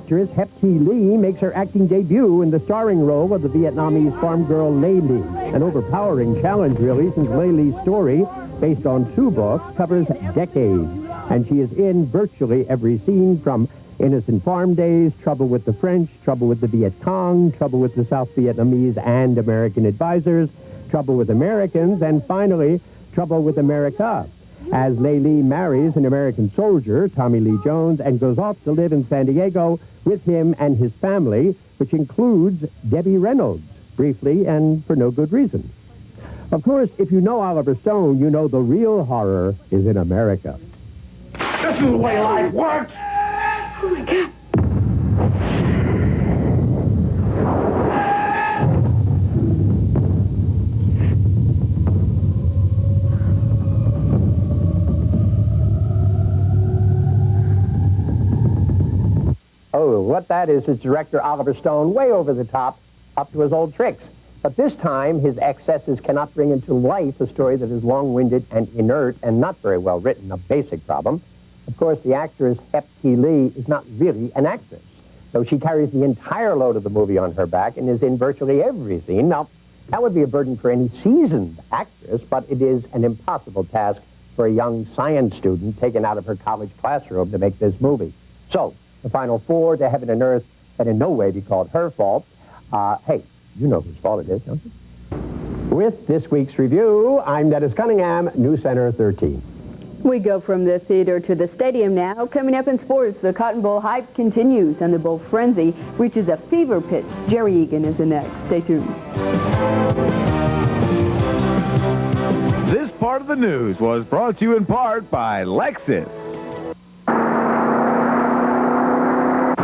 actress Hep T. Lee makes her acting debut in the starring role of the Vietnamese farm girl Lê Ly. An overpowering challenge, really, since Lê Ly's story, based on 2 books, covers decades. And she is in virtually every scene, from Innocent Farm Days, Trouble with the French, Trouble with the Viet Cong, Trouble with the South Vietnamese and American Advisors, Trouble with Americans, and finally, Trouble with America, as Lê Ly marries an American soldier, Tommy Lee Jones, and goes off to live in San Diego with him and his family, which includes Debbie Reynolds, briefly and for no good reason. Of course, if you know Oliver Stone, you know the real horror is in America. This is the way life works! Oh, my God. Oh, what that is director Oliver Stone way over the top, up to his old tricks. But this time, his excesses cannot bring into life a story that is long-winded and inert and not very well written, a basic problem. Of course, the actress Hep T. Lee is not really an actress, so she carries the entire load of the movie on her back and is in virtually every scene. Now, that would be a burden for any seasoned actress, but it is an impossible task for a young science student taken out of her college classroom to make this movie. So, the final 4 to heaven and earth can in no way be called her fault. Hey, you know whose fault it is, don't you? With this week's review, I'm Dennis Cunningham, NewsCenter 13. We go from the theater to the stadium now. Coming up in sports, the Cotton Bowl hype continues and the Bowl frenzy reaches a fever pitch. Jerry Eagan is the next. Stay tuned. This part of the news was brought to you in part by Lexus.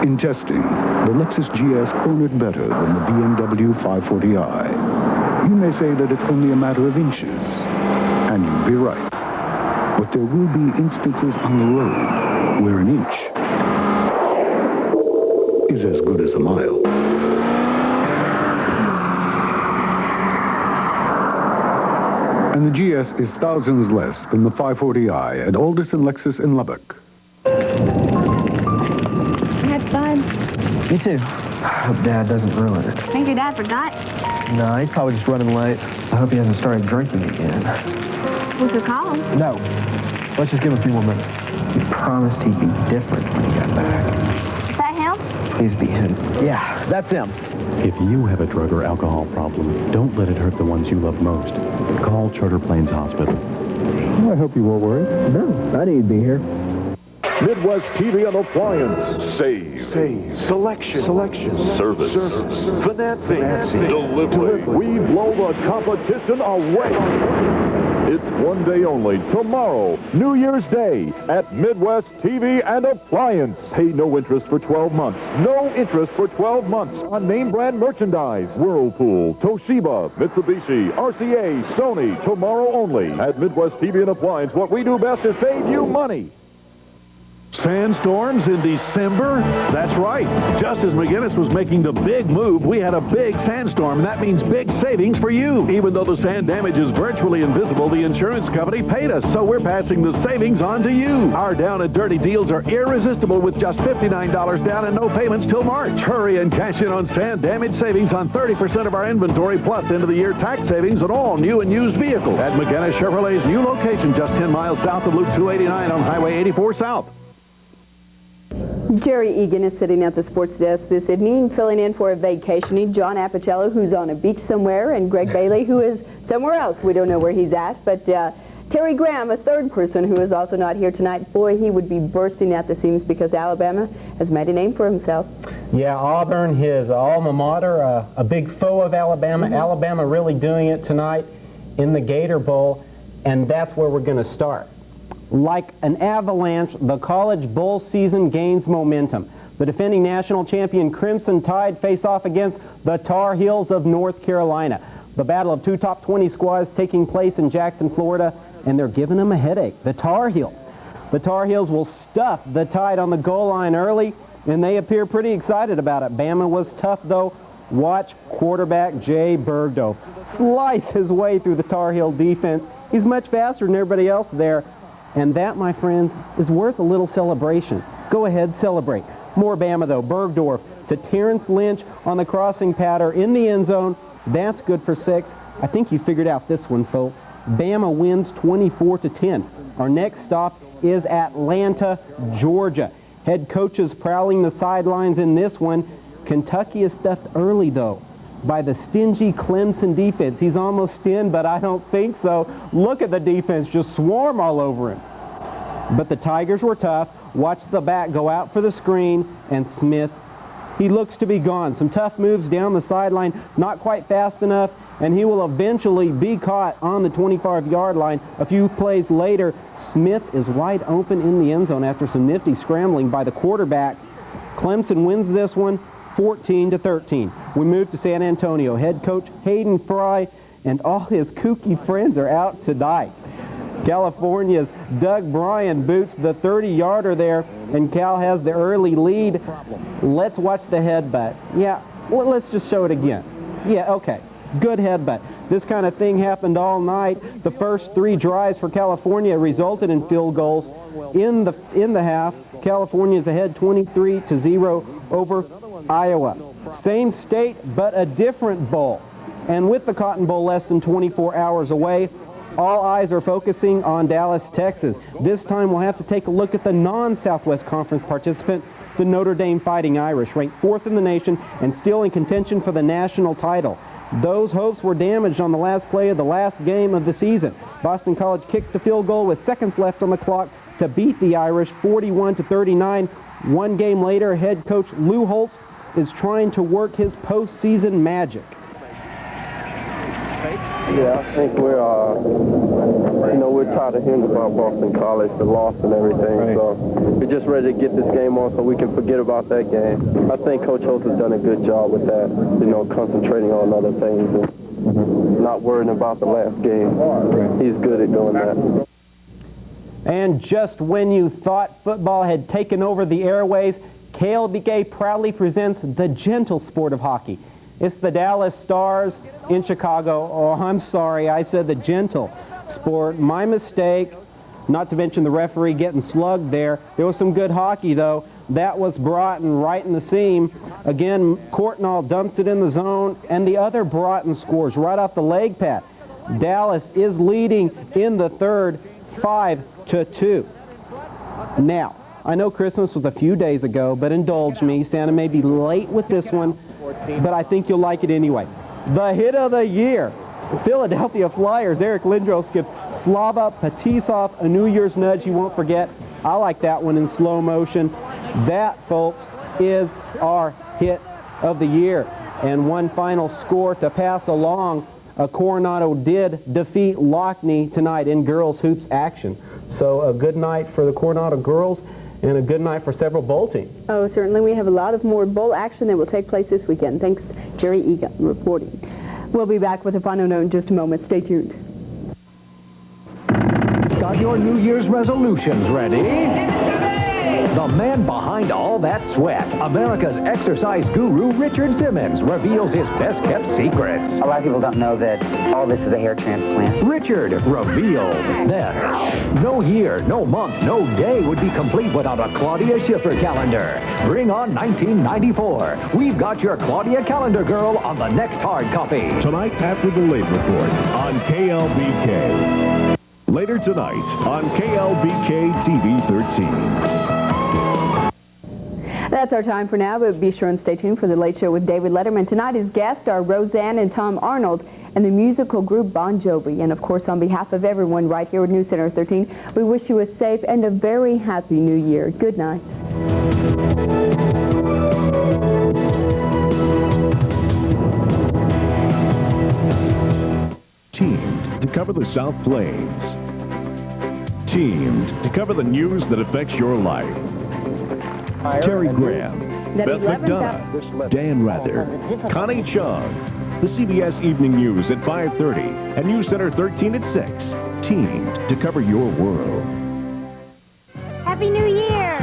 In testing, the Lexus GS cornered better than the BMW 540i. You may say that it's only a matter of inches, and you'd be right. But there will be instances on the road where an inch is as good as a mile. And the GS is thousands less than the 540i at Alderson Lexus in Lubbock. Me too. I hope Dad doesn't ruin it. Think your dad forgot? No, he's probably just running late. I hope he hasn't started drinking again. We could call him. No. Let's just give him a few more minutes. He promised he'd be different when he got back. Is that him? Please be him. Yeah, that's him. If you have a drug or alcohol problem, don't let it hurt the ones you love most. Call Charter Plains Hospital. Well, I hope you won't worry. No, I need to be here. Midwest TV and Appliance. Save. Selection. Service. Financing. Delivery. We blow the competition away. It's one day only, tomorrow, New Year's Day, at Midwest TV and Appliance. Pay no interest for 12 months. No interest for 12 months on name brand merchandise. Whirlpool, Toshiba, Mitsubishi, RCA, Sony. Tomorrow only. At Midwest TV and Appliance, what we do best is save you money. Sandstorms in December? That's right. Just as McGinnis was making the big move, we had a big sandstorm, and that means big savings for you. Even though the sand damage is virtually invisible, the insurance company paid us, so we're passing the savings on to you. Our down and dirty deals are irresistible with just $59 down and no payments till March. Hurry and cash in on sand damage savings on 30% of our inventory, plus end-of-the-year tax savings on all new and used vehicles. At McGinnis Chevrolet's new location just 10 miles south of Loop 289 on Highway 84 South. Jerry Eagan is sitting at the sports desk this evening, filling in for a vacationing John Appicello, who's on a beach somewhere, and Greg Bailey, who is somewhere else. We don't know where he's at, but Terry Graham, a third person who is also not here tonight. Boy, he would be bursting at the seams because Alabama has made a name for himself. Yeah, Auburn, his alma mater, a big foe of Alabama. Alabama really doing it tonight in the Gator Bowl, and that's where we're going to start. Like an avalanche, the college bowl season gains momentum. The defending national champion Crimson Tide face off against the Tar Heels of North Carolina. The battle of 2 top 20 squads taking place in Jackson, Florida, and they're giving them a headache. The Tar Heels. The Tar Heels will stuff the Tide on the goal line early, and they appear pretty excited about it. Bama was tough, though. Watch quarterback Jay Bergdorf slice his way through the Tar Heel defense. He's much faster than everybody else there. And that, my friends, is worth a little celebration. Go ahead, celebrate. More Bama, though. Bergdorf to Terrence Lynch on the crossing pattern in the end zone. That's good for 6. I think you figured out this one, folks. Bama wins 24-10. Our next stop is Atlanta, Georgia. Head coaches prowling the sidelines in this one. Kentucky is stuffed early, though, by the stingy Clemson defense. He's almost in, but I don't think so. Look at the defense, just swarm all over him. But the Tigers were tough. Watch the back go out for the screen, and Smith, he looks to be gone. Some tough moves down the sideline, not quite fast enough, and he will eventually be caught on the 25-yard line. A few plays later, Smith is wide open in the end zone after some nifty scrambling by the quarterback. Clemson wins this one 14-13. We move to San Antonio. Head coach Hayden Fry and all his kooky friends are out tonight. California's Doug Bryan boots the 30-yarder there, and Cal has the early lead. Let's watch the headbutt. Yeah, well, let's just show it again. Yeah, okay. Good headbutt. This kind of thing happened all night. The first 3 drives for California resulted in field goals. In the half, California is ahead 23-0 over Iowa. Same state, but a different bowl. And with the Cotton Bowl less than 24 hours away, all eyes are focusing on Dallas, Texas. This time we'll have to take a look at the non-Southwest Conference participant, the Notre Dame Fighting Irish, ranked 4th in the nation and still in contention for the national title. Those hopes were damaged on the last play of the last game of the season. Boston College kicked the field goal with seconds left on the clock to beat the Irish 41-39. One game later, head coach Lou Holtz is trying to work his postseason magic. Yeah, I think we're tired of hearing about Boston College, the loss and everything. Right. So we're just ready to get this game on so we can forget about that game. I think Coach Holtz has done a good job with that, concentrating on other things and not worrying about the last game. He's good at doing that. And just when you thought football had taken over the airways, KLBK proudly presents the gentle sport of hockey. It's the Dallas Stars in Chicago. Oh, I'm sorry, I said the gentle sport. My mistake, not to mention the referee getting slugged there. There was some good hockey, though. That was Broughton right in the seam. Again, Courtnall dumps it in the zone, and the other Broughton scores right off the leg pad. Dallas is leading in the third, 5-2. Now, I know Christmas was a few days ago, but indulge me. Santa may be late with this one, but I think you'll like it anyway. The hit of the year. The Philadelphia Flyers, Eric Lindros gives Slava Patisov a New Year's nudge he won't forget. I like that one in slow motion. That, folks, is our hit of the year. And one final score to pass along. Coronado did defeat Lockney tonight in girls hoops action. So a good night for the Coronado girls and a good night for several bowl teams. Oh, certainly. We have a lot of more bowl action that will take place this weekend. Thanks, Jerry Eagan, reporting. We'll be back with a final note in just a moment. Stay tuned. Got your New Year's resolutions ready? The man behind all that sweat, America's exercise guru, Richard Simmons, reveals his best-kept secrets. A lot of people don't know that all this is a hair transplant. Richard revealed. Then, no year, no month, no day would be complete without a Claudia Schiffer calendar. Bring on 1994. We've got your Claudia calendar girl on the next hard copy. Tonight after the late report on KLBK. Later tonight on KLBK-TV 13. That's our time for now, but be sure and stay tuned for The Late Show with David Letterman. Tonight, his guests are Roseanne and Tom Arnold and the musical group Bon Jovi. And, of course, on behalf of everyone right here at NewsCenter 13, we wish you a safe and a very happy New Year. Good night. Teamed to cover the South Plains. Teamed to cover the news that affects your life. Terry Graham, Beth McDonough, Dan Rather, Connie Chung, the CBS Evening News at 5:30, and NewsCenter 13 at 6. Teamed to cover your world. Happy New Year!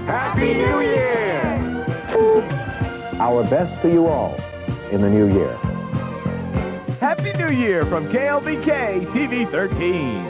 Happy New Year! Our best to you all in the new year. Happy New Year from KLBK-TV 13.